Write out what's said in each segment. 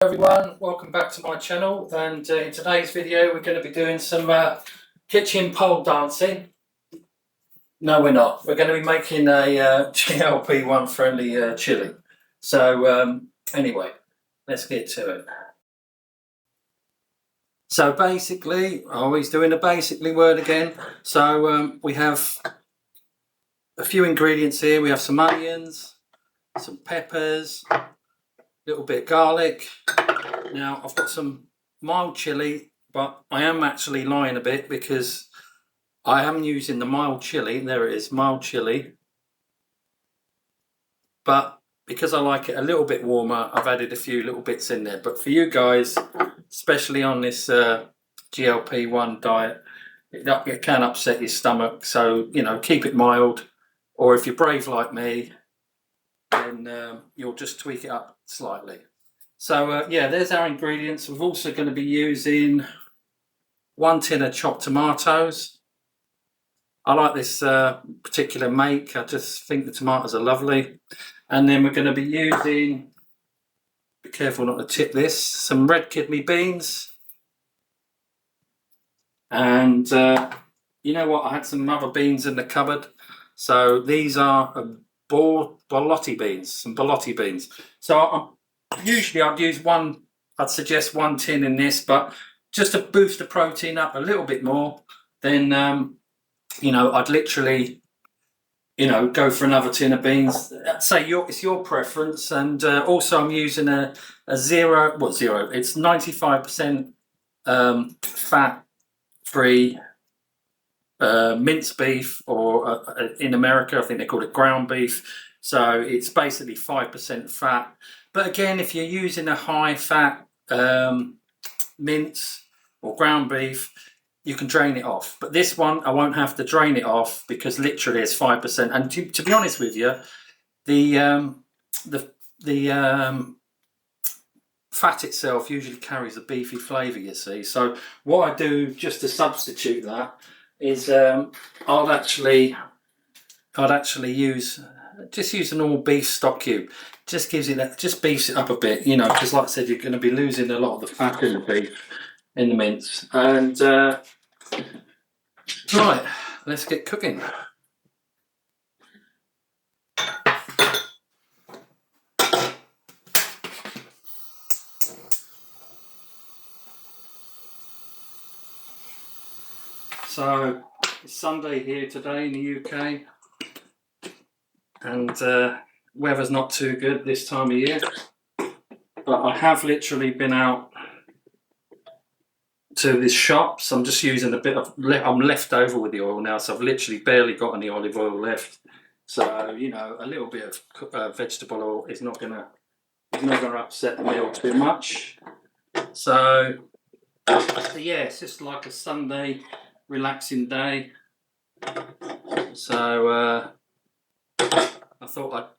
Everyone, welcome back to my channel, and in today's video we're going to be doing some kitchen pole dancing. No, we're not. We're going to be making a GLP-1 friendly chili. So anyway, let's get to it. So basically, always doing the basically word again. So we have a few ingredients here. We have some onions, some peppers, a little bit of garlic. Now I've got some mild chili, but I am actually lying a bit because I am using the mild chili. There it is, mild chili. But because I like it a little bit warmer, I've added a few little bits in there. But for you guys, especially on this GLP-1 diet, it can upset your stomach. So, you know, keep it mild. Or if you're brave like me, then you'll just tweak it up slightly. So yeah, there's our ingredients. We're also going to be using 1 tin of chopped tomatoes. I like this particular make. I just think the tomatoes are lovely. And then we're going to be using, be careful not to tip this, some red kidney beans. And you know what, I had some other beans in the cupboard. So these are borlotti beans, some borlotti beans. So usually I'd suggest 1 tin in this, but just to boost the protein up a little bit more, then you know, I'd literally, you know, go for another tin of beans. Say it's your preference. And also I'm using a zero, it's 95% fat free minced beef, or in America I think they call it ground beef. So it's basically 5% fat. But again, if you're using a high fat mince or ground beef, you can drain it off. But this one I won't have to drain it off because literally it's 5%. And to be honest with you, the fat itself usually carries a beefy flavour, you see. So what I do just to substitute that is I'd actually use a normal beef stock cube. Just gives it that, just beefs it up a bit, you know, because like I said, you're going to be losing a lot of the fat in the beef, in the mince. And right, let's get cooking. So it's Sunday here today in the UK, and weather's not too good this time of year, but I have literally been out to this shop, so I'm just using a bit of, I'm left over with the oil now, so I've literally barely got any olive oil left. So, you know, a little bit of vegetable oil is not gonna upset the meal too much. So yeah, it's just like a Sunday relaxing day. So I thought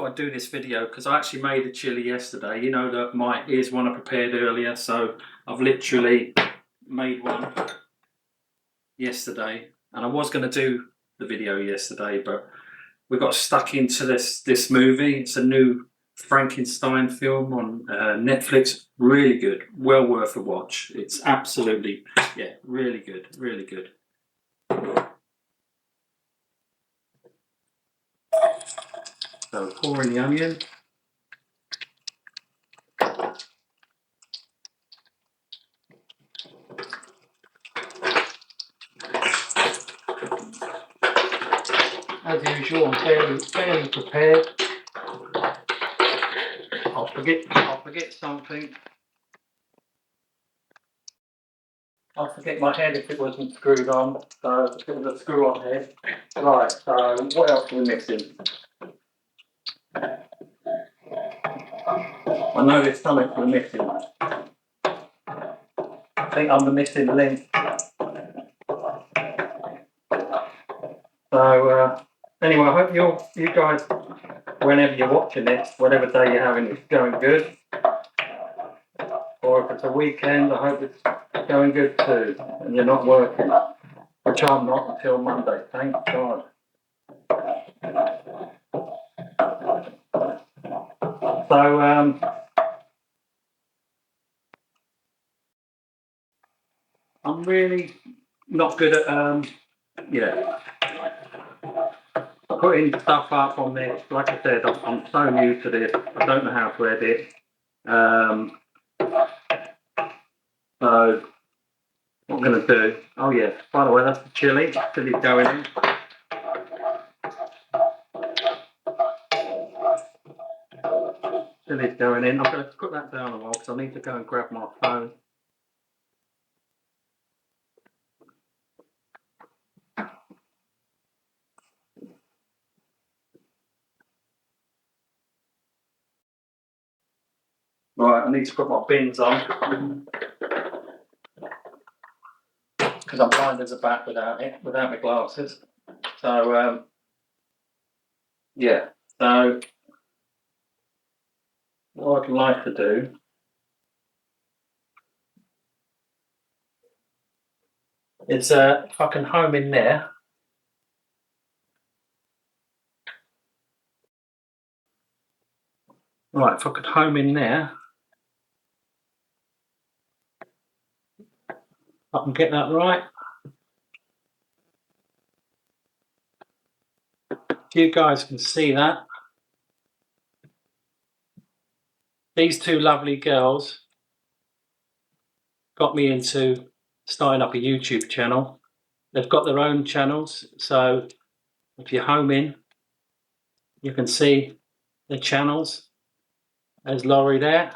I'd do this video because I actually made a chili yesterday. You know that here's one I prepared earlier, so I've literally made one yesterday, and I was going to do the video yesterday, but we got stuck into this movie. It's a new Frankenstein film on Netflix. Really good, well worth a watch. It's absolutely, yeah, really good, really good. So pour in the onion. As usual, I'm fairly prepared. I'll forget something. I'll forget my head if it wasn't screwed on. So it's got a screw on head. Right, so what else are we missing? I know there's something we're missing. I think I'm the missing link. So anyway, I hope you guys, whenever you're watching this, whatever day you're having, it's going good. Or if it's a weekend, I hope it's going good too, and you're not working, which I'm not until Monday, thank God. So I'm really not good at putting stuff up on this. Like I said, I'm so new to this. I don't know how to edit. So what I'm going to do, oh yeah, by the way, that's the chili. Chili's going in. Chili's going in. I'm going to put that down a while because I need to go and grab my phone. Right, I need to put my bins on because I'm blind as a bat without my glasses. So yeah, so what I'd like to do is if I can home in there. Right, if I could home in there, I can get that right. You guys can see that. These two lovely girls got me into starting up a YouTube channel. They've got their own channels, so if you home in, you can see the channels. There's Laurie there.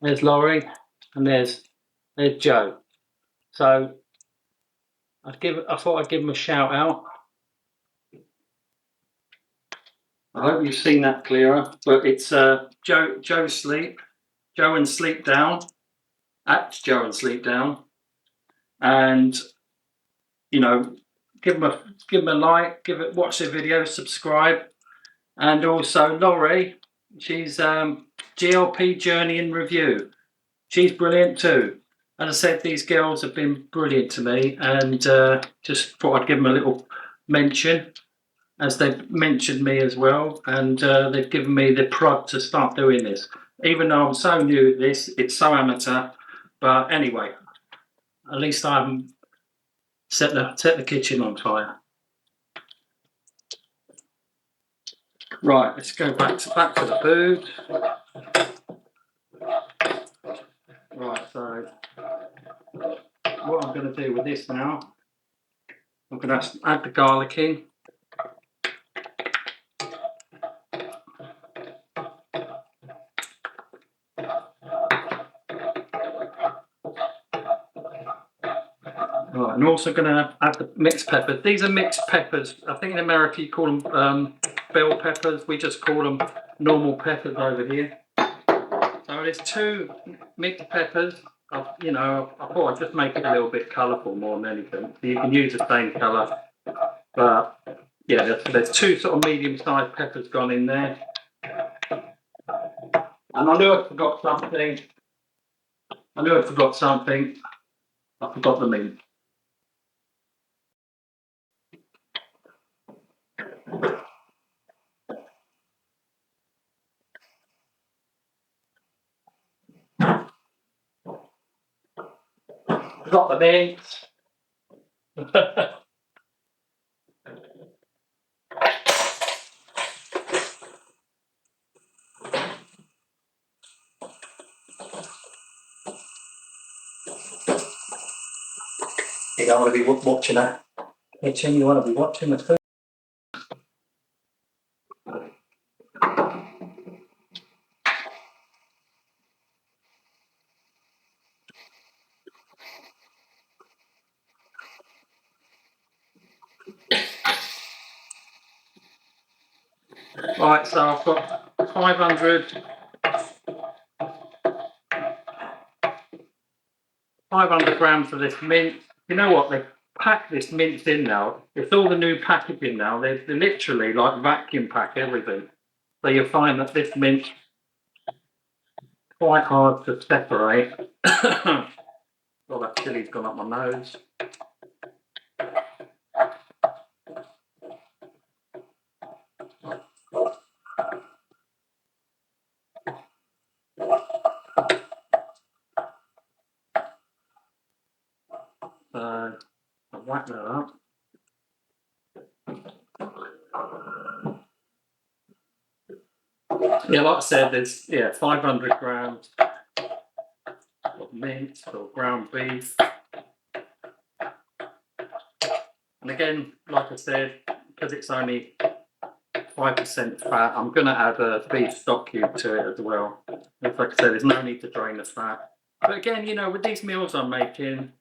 There's Laurie, and there's Joe. So I thought I'd give them a shout out. I hope you've seen that clearer, but it's Joe Sleep, Joe and Sleep Down, at Joe and Sleep Down, and you know, give them a like, watch their video, subscribe, and also Laurie, she's GLP Journey in Review. She's brilliant too. As I said, these girls have been brilliant to me, and just thought I'd give them a little mention, as they've mentioned me as well, and they've given me the prod to start doing this. Even though I'm so new at this, it's so amateur, but anyway, at least I haven't set the kitchen on fire. Right, let's go back to the food. Right, so what I'm going to do with this now, I'm going to add the garlic in. Right, I'm also going to add the mixed peppers. These are mixed peppers. I think in America you call them bell peppers. We just call them normal peppers over here. So there's two mixed peppers. I thought I'd just make it a little bit colourful more than anything. So you can use the same colour. But yeah, there's two sort of medium-sized peppers gone in there. And I knew I forgot something. I forgot the meat. Forgot the meat. You don't want to be watching that kitchen. You want to be watching the food. Right, so I've got 500 grams of this mint. You know what? They pack this mint in now. It's all the new packaging now. They literally like vacuum pack everything. So you'll find that this mint quite hard to separate. Well, that chili's gone up my nose. wrap that up. Yeah, like I said, there's 500 grams of meat or ground beef. And again, like I said, because it's only 5% fat, I'm going to add a beef stock cube to it as well. Like I said, there's no need to drain the fat. But again, with these meals I'm making,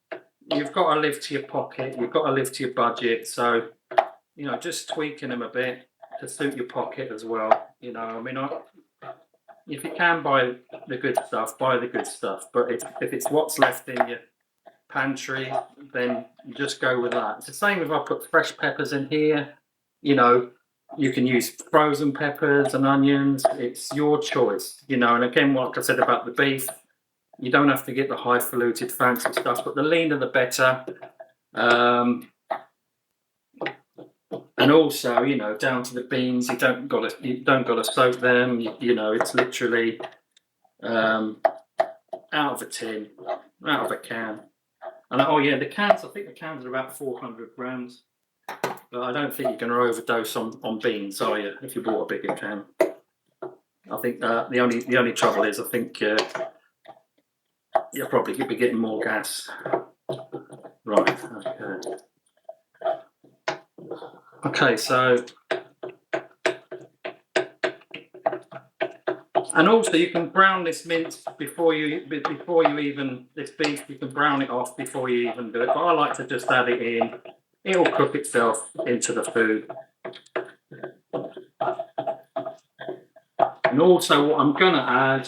you've got to live to your pocket, you've got to live to your budget. So, just tweaking them a bit to suit your pocket as well. If you can buy the good stuff, buy the good stuff. But if it's what's left in your pantry, then you just go with that. It's the same if I put fresh peppers in here. You can use frozen peppers and onions. It's your choice. And again, like I said about the beef, you don't have to get the highfalutin fancy stuff, but the leaner the better. And also, down to the beans, you don't got to soak them. It's literally out of a tin, out of a can. And the cans. I think the cans are about 400 grams. But I don't think you're going to overdose on beans, are you? If you bought a bigger can. I think the only trouble is, I think you'll probably be getting more gas. Right. Okay. Okay, so, and also you can brown this mince before you even this beef. You can brown it off before you even do it. But I like to just add it in. It'll cook itself into the food. And also, what I'm gonna add,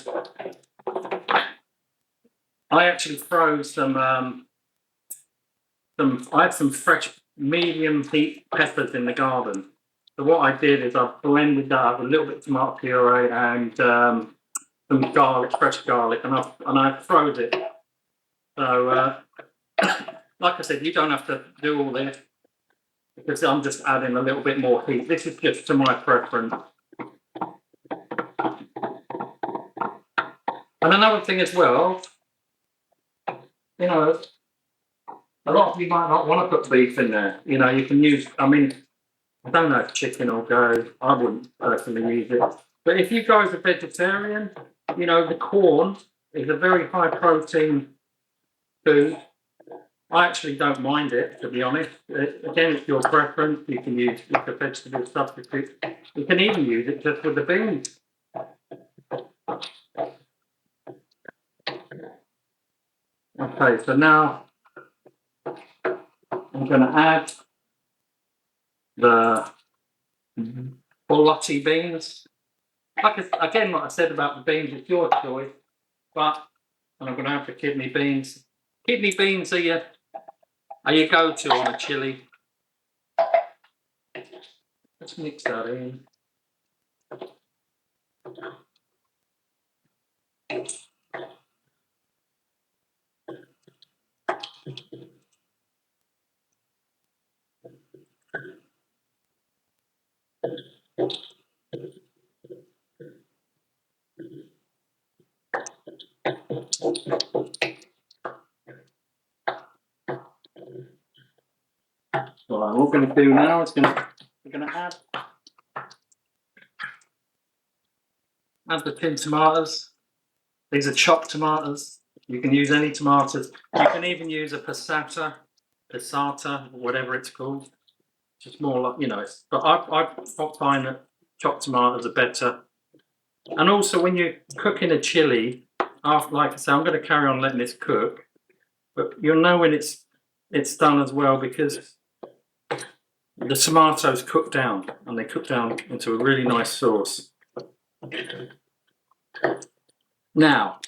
I actually froze some. I had some fresh medium heat peppers in the garden. So what I did is I blended that up, a little bit of tomato puree and some garlic, fresh garlic, and I froze it. So, like I said, you don't have to do all this because I'm just adding a little bit more heat. This is just to my preference. And another thing as well, a lot of you might not want to put beef in there. You can use, I don't know if chicken will go. I wouldn't personally use it. But if you go as a vegetarian, the corn is a very high protein food. I actually don't mind it, to be honest. Again, it's your preference. You can use the vegetable substitute. You can even use it just with the beans. Okay, so now I'm going to add the boulgogne beans. Like I said about the beans, it's your choice. But I'm going to have the kidney beans. Kidney beans are your go-to on a chili. Let's mix that in. So what we're going to do now is we're going to add the tinned tomatoes. These are chopped tomatoes. You can use any tomatoes. You can even use a passata, whatever it's called. It's more like, but I find that chopped tomatoes are better. And also when you're cooking a chili, like I say, I'm going to carry on letting this cook, but you'll know when it's done as well because the tomatoes cook down and they cook down into a really nice sauce. Now,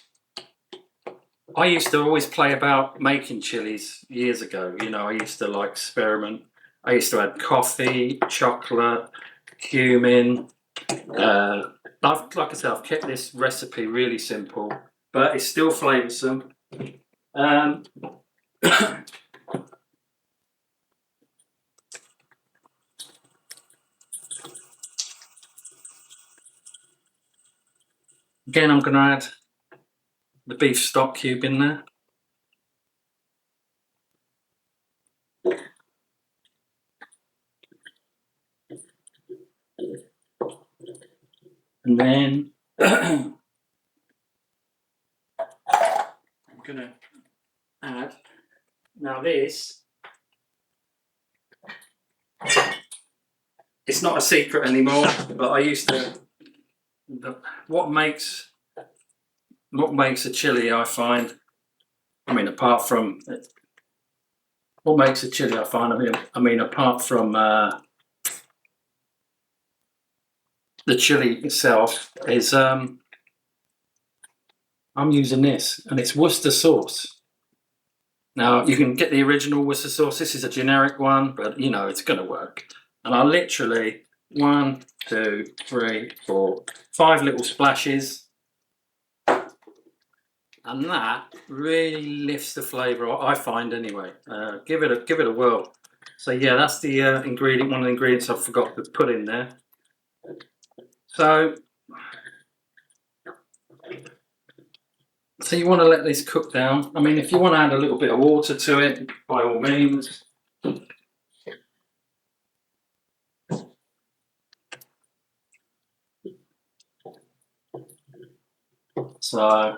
I used to always play about making chilies years ago. I used to experiment. I used to add coffee, chocolate, cumin. Like I said, I've kept this recipe really simple, but it's still flavoursome. Again, I'm going to add the beef stock cube in there. And then I'm going to add, now this, it's not a secret anymore, but I used to, what makes a chili, I find, I mean, apart from, what makes a chili, I find, I mean, apart from the chili itself, is I'm using this, and it's Worcester sauce. Now, you can get the original Worcester sauce. This is a generic one, but you know, it's going to work. And I literally, 1, 2, 3, 4, 5 little splashes. And that really lifts the flavour, I find anyway. Give it a whirl. So yeah, that's the ingredient. One of the ingredients I forgot to put in there. So you want to let this cook down. I mean, if you want to add a little bit of water to it, by all means. So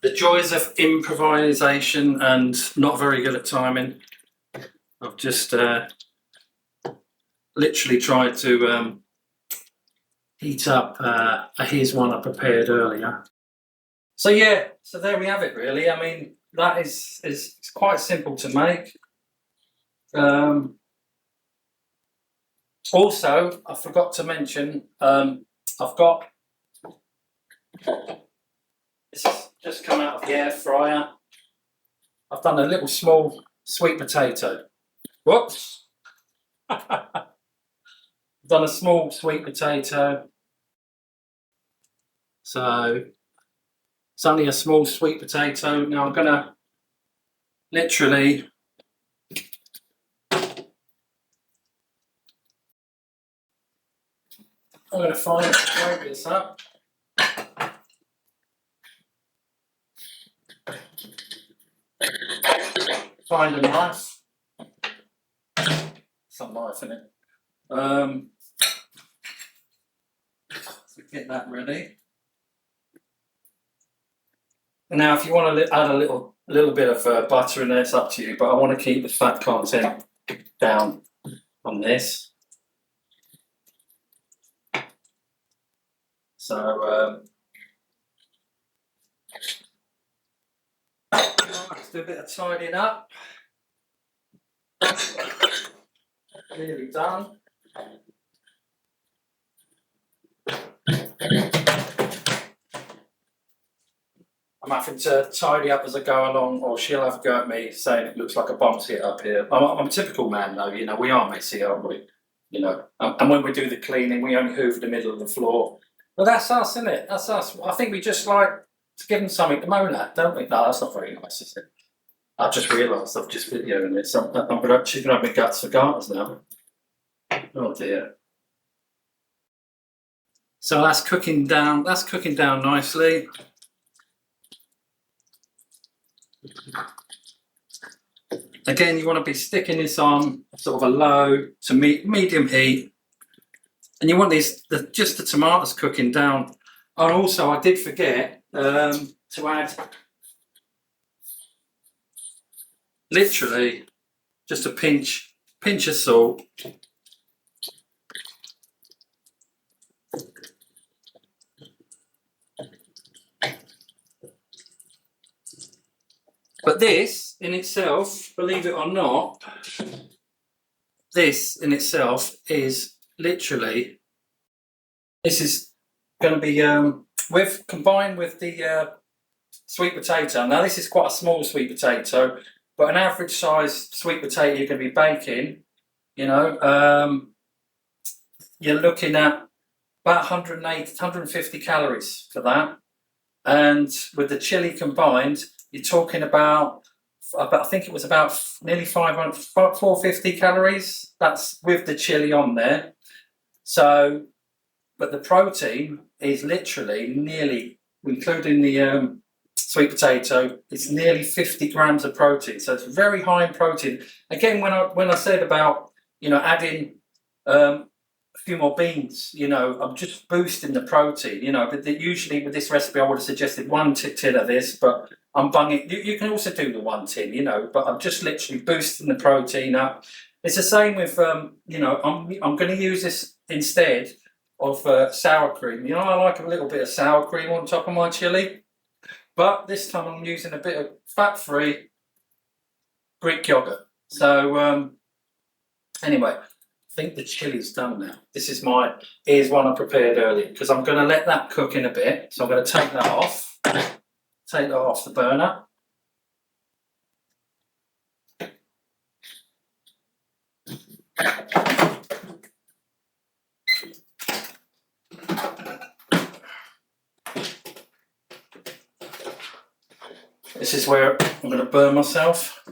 the joys of improvisation and not very good at timing. I've just literally tried to heat up here's one I prepared earlier. So yeah, so there we have it really. I mean, that is quite simple to make. Also, I forgot to mention, I've got, this has just come out of the air fryer. I've done a little small sweet potato. Whoops! Done a small sweet potato. So it's only a small sweet potato. Now I'm gonna literally find this up. Find a knife. Some knife in it. So get that ready. Now, if you want to add a little bit of butter in there, it's up to you. But I want to keep the fat content down on this. So let's do a bit of tidying up. Nearly done. I'm having to tidy up as I go along, or she'll have a go at me saying it looks like a bouncy up here. I'm a typical man though, you know, we are messy, aren't we? You know, and when we do the cleaning, we only hoover the middle of the floor. But that's us, isn't it? That's us. I think we just like to give them something to moan at, don't we? No, that's not very nice, is it? I've just realised I've just videoed it. So I'm actually going to have my guts for garters now. Oh dear. So that's cooking down. That's cooking down nicely. Again, you want to be sticking this on sort of a low to medium heat, and you want just the tomatoes cooking down. And also, I did forget to add literally just a pinch of salt. But this in itself, believe it or not, this in itself is literally, this is going to be combined with the sweet potato. Now this is quite a small sweet potato, but an average size sweet potato you're going to be baking, you know, you're looking at about 180, 150 calories for that. And with the chili combined, you're talking about I think it was about nearly 450 calories. That's with the chili on there. So, but the protein is literally nearly, including the sweet potato. It's nearly 50 grams of protein, so it's very high in protein. Again, when I said about, you know, adding a few more beans, you know, I'm just boosting the protein, you know. But usually with this recipe, I would have suggested 1 tin of this, but I'm bunging. You can also do the 1 tin, you know, but I'm just literally boosting the protein up. It's the same with, you know, I'm going to use this instead of sour cream. You know, I like a little bit of sour cream on top of my chili, but this time I'm using a bit of fat-free Greek yogurt. So anyway, I think the chili's done now. Here's one I prepared earlier, because I'm going to let that cook in a bit. So I'm going to take that off. Take that off the burner. This is where I'm going to burn myself.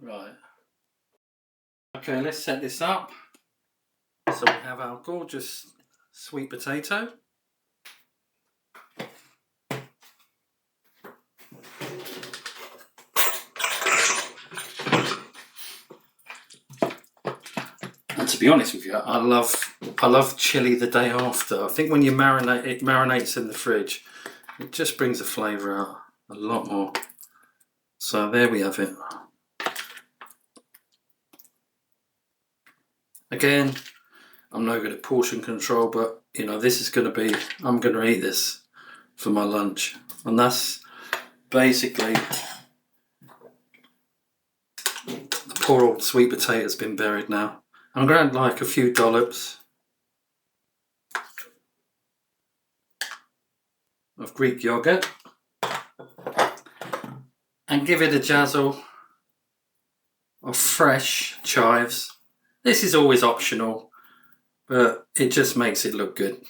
Right. Okay, let's set this up. So we have our gorgeous sweet potato. And to be honest with you, I love chili the day after. I think when you marinate, it marinates in the fridge. It just brings the flavour out a lot more. So there we have it. Again, I'm no good at portion control, but you know, this is going to be, I'm going to eat this for my lunch. And that's basically, the poor old sweet potato's been buried now. I'm going to add like a few dollops of Greek yogurt and give it a jazzle of fresh chives. This is always optional, but it just makes it look good.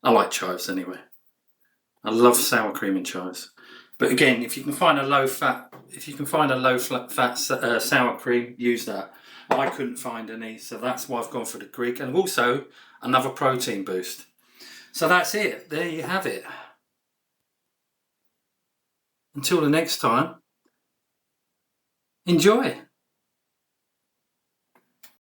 I like chives anyway. I love sour cream and chives. But again, if you can find a low fat sour cream, use that. I couldn't find any, so that's why I've gone for the Greek, and also another protein boost. So that's it. There you have it. Until the next time, enjoy.